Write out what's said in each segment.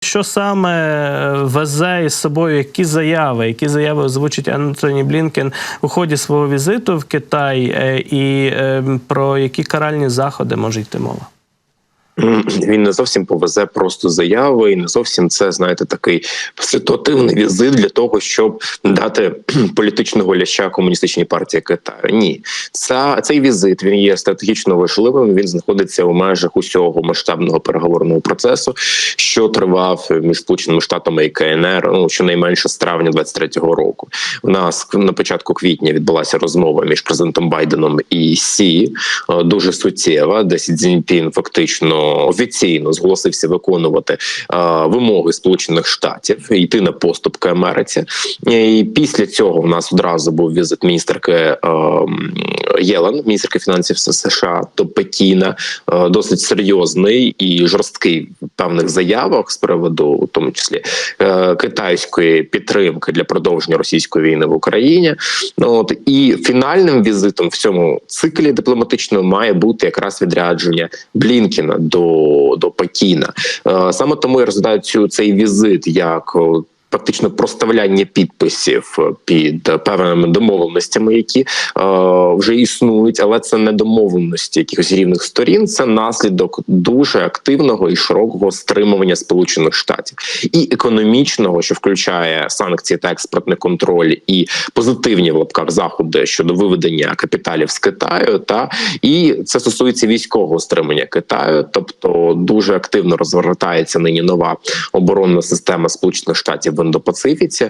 що саме везе із собою, які заяви озвучить Ентоні Блінкен у ході свого візиту в Китай, і про які каральні заходи може йти мова? Він не зовсім повезе просто заяви, і не зовсім це, знаєте, такий ситуативний візит для того, щоб дати політичного ляща Комуністичній партії Китаю. Ні. Цей візит, він є стратегічно важливим, він знаходиться у межах усього масштабного переговорного процесу, що тривав між Сполученими Штатами і КНР, щонайменше з травня 23-го року. У нас на початку квітня відбулася розмова між президентом Байденом і Сі, дуже суттєва, де Сі Цзіньпін фактично офіційно зголосився виконувати вимоги Сполучених Штатів, йти на поступки Америці. І після цього в нас одразу був візит міністерки Єлен, міністерки фінансів США, до Пекіна, досить серйозний і жорсткий в певних заявах з приводу, у тому числі, китайської підтримки для продовження російської війни в Україні. І фінальним візитом в цьому циклі дипломатичному має бути якраз відрядження Блінкена до Пекіна. Саме тому я розглядаю цей візит як фактично проставляння підписів під певними домовленостями, які вже існують, але це не домовленості якихось рівних сторін, це наслідок дуже активного і широкого стримування Сполучених Штатів. І економічного, що включає санкції та експортний контроль, і позитивні в лапках заходи щодо виведення капіталів з Китаю, і це стосується військового стримання Китаю, тобто дуже активно розгортається нині нова оборонна система Сполучених Штатів в Індопацифіці,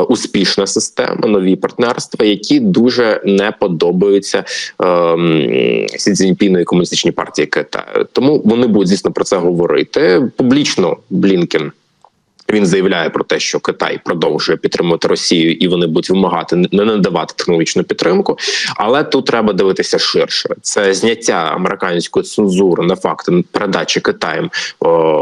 успішна система, нові партнерства, які дуже не подобаються Сі Цзіньпіну і Комуністичній партії Китаю. Тому вони будуть, звісно, про це говорити. Публічно Блінкен, він заявляє про те, що Китай продовжує підтримувати Росію і вони будуть вимагати не надавати технологічну підтримку. Але тут треба дивитися ширше. Це зняття американської цензури на факти передачі Китаєм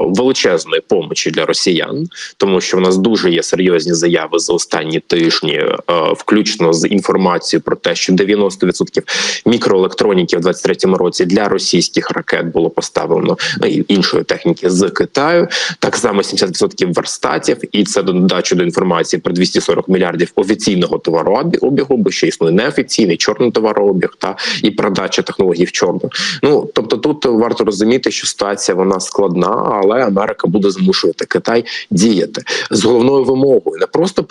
величезної помочі для росіян, тому що в нас дуже є серйозні заяви за останні тижні, включно з інформацією про те, що 90% мікроелектроніки в 23-му році для російських ракет було поставлено, і іншої техніки з Китаю. Так само 70% верстатів, і це додачу до інформації про 240 мільярдів офіційного товарообігу, бо ще існує неофіційний чорний товарообіг і продача технологій в чорну. Тобто тут варто розуміти, що ситуація вона складна, але Америка буде змушувати Китай діяти з головною вимогою не просто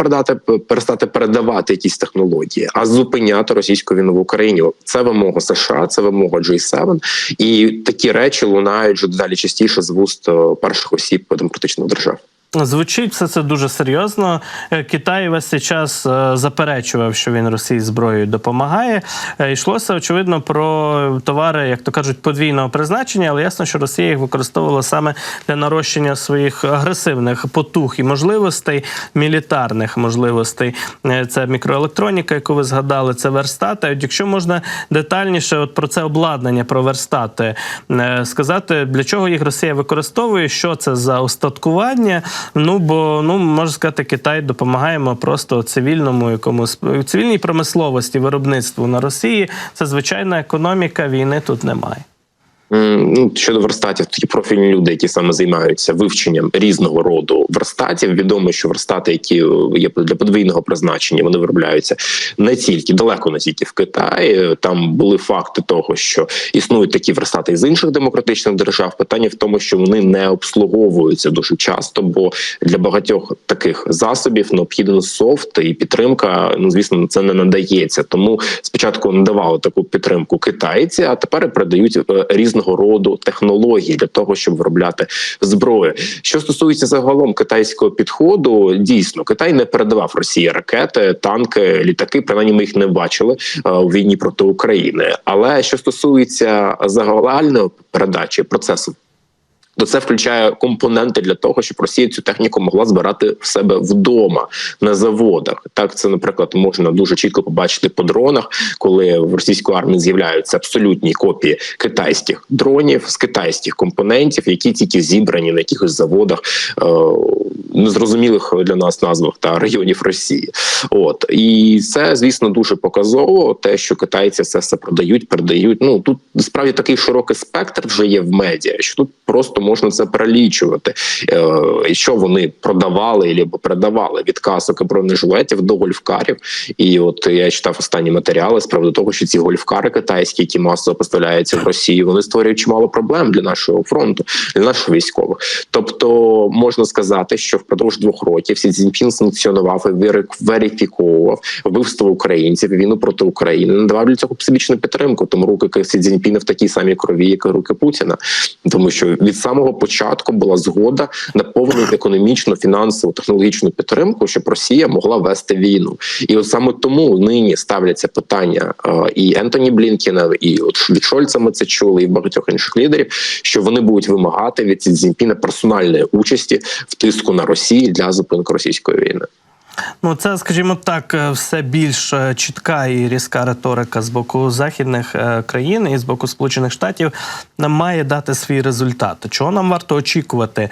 перестати передавати якісь технології, а зупиняти російську війну в Україні. Це вимога США, це вимога G7, і такі речі лунають вже дедалі частіше з вуст перших осіб демократичних держав. Звучить все це дуже серйозно. Китай весь цей час заперечував, що він Росії зброєю допомагає. Йшлося, очевидно, про товари, як то кажуть, подвійного призначення, але ясно, що Росія їх використовувала саме для нарощення своїх агресивних потуг і можливостей, мілітарних можливостей. Це мікроелектроніка, яку ви згадали, це верстати. Якщо можна детальніше про це обладнання, про верстати, сказати, для чого їх Росія використовує, що це за устаткування. Бо, можна сказати, Китай допомагаємо просто цивільній промисловості, виробництву на Росії. Це звичайна економіка, війни тут немає. Щодо верстатів, такі профільні люди, які саме займаються вивченням різного роду верстатів. Відомо, що верстати, які є для подвійного призначення, вони виробляються далеко не тільки в Китаї. Там були факти того, що існують такі верстати і з інших демократичних держав. Питання в тому, що вони не обслуговуються дуже часто, бо для багатьох таких засобів необхіден софт і підтримка, звісно, це не надається. Тому спочатку надавали таку підтримку китайці, а тепер передають різного роду технології для того, щоб виробляти зброю. Що стосується загалом китайського підходу, дійсно, Китай не передавав Росії ракети, танки, літаки, принаймні ми їх не бачили у війні проти України. Але що стосується загальної передачі процесу, то це включає компоненти для того, щоб Росія цю техніку могла збирати в себе вдома, на заводах. Так, це, наприклад, можна дуже чітко побачити по дронах, коли в російської армії з'являються абсолютні копії китайських дронів з китайських компонентів, які тільки зібрані на якихось заводах, незрозумілих для нас назвах та регіонів Росії. І це, звісно, дуже показово, те, що китайці все продають, передають. Тут, справді, такий широкий спектр вже є в медіа, що тут просто можна це перелічувати. Що вони продавали або передавали від касок і бронежилетів до гольфкарів. І от я читав останні матеріали з приводу того, що ці гольфкари китайські, які масово поставляються в Росію, вони створюють чимало проблем для нашого фронту, для наших військових. Тобто можна сказати, що впродовж 2 років Сі Цзіньпін санкціонував і верифіковував вбивство українців, війну проти України, надавав для цього всебічну підтримку. Тому руки Сі Цзіньпіна в такій самій крові, як і руки Путіна. Тому що від самого початку була згода на повну економічну, фінансову, технологічну підтримку, щоб Росія могла вести війну. І от саме тому нині ставляться питання і Ентоні Блінкена, і от від Шольца ми це чули, і багатьох інших лідерів, що вони будуть вимагати від Сі Цзіньпіна персональної участі в тиску на Росію для зупинки російської війни. Ну, це, скажімо так, все більш чітка і різка риторика з боку західних країн і з боку Сполучених Штатів має дати свій результат. Чого нам варто очікувати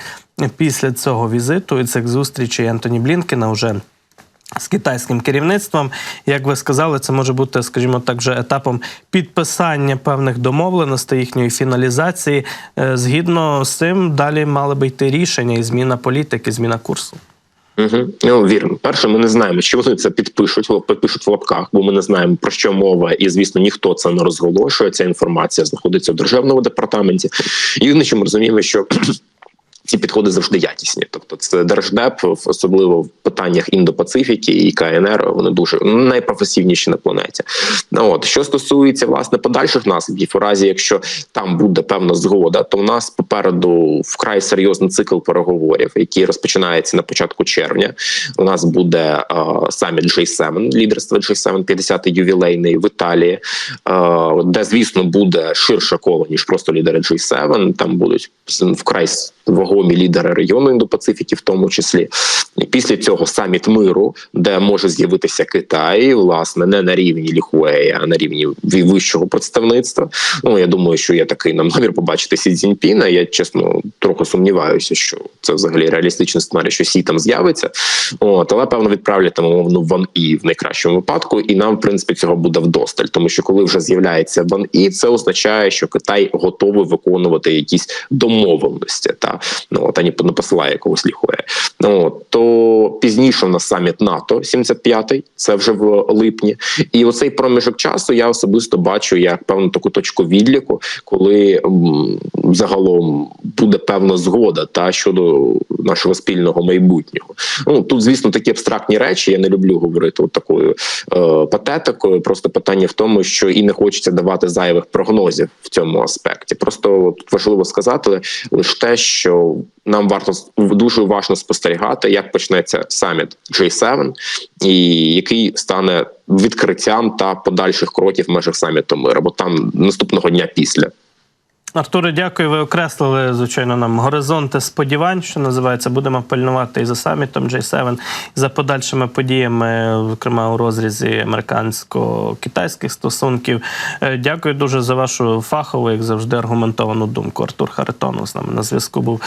після цього візиту і цих зустрічей Ентоні Блінкена вже з китайським керівництвом? Як ви сказали, це може бути, скажімо так, вже етапом підписання певних домовленостей, їхньої фіналізації. Згідно з цим, далі мали би йти рішення і зміна політики, зміна курсу. Ну, вірно. Перше, ми не знаємо, чи вони це підпишуть в лапках, бо ми не знаємо, про що мова, і, звісно, ніхто це не розголошує. Ця інформація знаходиться в Державному департаменті. Єдине, що ми розуміємо, що ці підходи завжди якісні. Тобто це Держдеп, особливо в питаннях Індо-Пацифіки і КНР, вони дуже найпрофесійніші на планеті. От. Що стосується, власне, подальших наслідків, у разі, якщо там буде певна згода, то в нас попереду вкрай серйозний цикл переговорів, який розпочинається на початку червня. У нас буде саміт G7, лідерство G7, 50-й ювілейний в Італії, де, звісно, буде ширше коло, ніж просто лідери G7. Там будуть вкрай вагомі лідери регіону Індо-Пацифіки в тому числі. І після цього саміт миру, де може з'явитися Китай, власне, не на рівні Ліхуея, а на рівні вищого представництва. Ну, я думаю, що є такий намір побачити Сі Цзіньпіна. Я, чесно, трохи сумніваюся, що це взагалі реалістичний сценарій, що Сі там з'явиться. От, але, певно, відправлять там, умовно, Ван І в найкращому випадку, і нам, в принципі, цього буде вдосталь. Тому що коли вже з'являється Ван І, це означає, що Китай готовий виконувати якісь домовленості, а не посилає якогось Ліхуея. То пізніше у нас саміт НАТО 75-й, це вже в липні. І оцей проміжок часу я особисто бачу як певну таку точку відліку, коли загалом буде певна згода щодо нашого спільного майбутнього. Тут, звісно, такі абстрактні речі, я не люблю говорити такою патетикою, просто питання в тому, що і не хочеться давати зайвих прогнозів в цьому аспекті. Просто важливо сказати лише те, що нам варто дуже уважно спостерігати, як почнеться саміт G7, і який стане відкриттям та подальших кроків в межах саміту миру, бо там наступного дня після. Артуре, дякую. Ви окреслили, звичайно, нам горизонти сподівань, що називається. Будемо пильнувати і за самітом G7, і за подальшими подіями, зокрема у розрізі американсько-китайських стосунків. Дякую дуже за вашу фахову, як завжди, аргументовану думку. Артур Харитонов з нами на зв'язку був.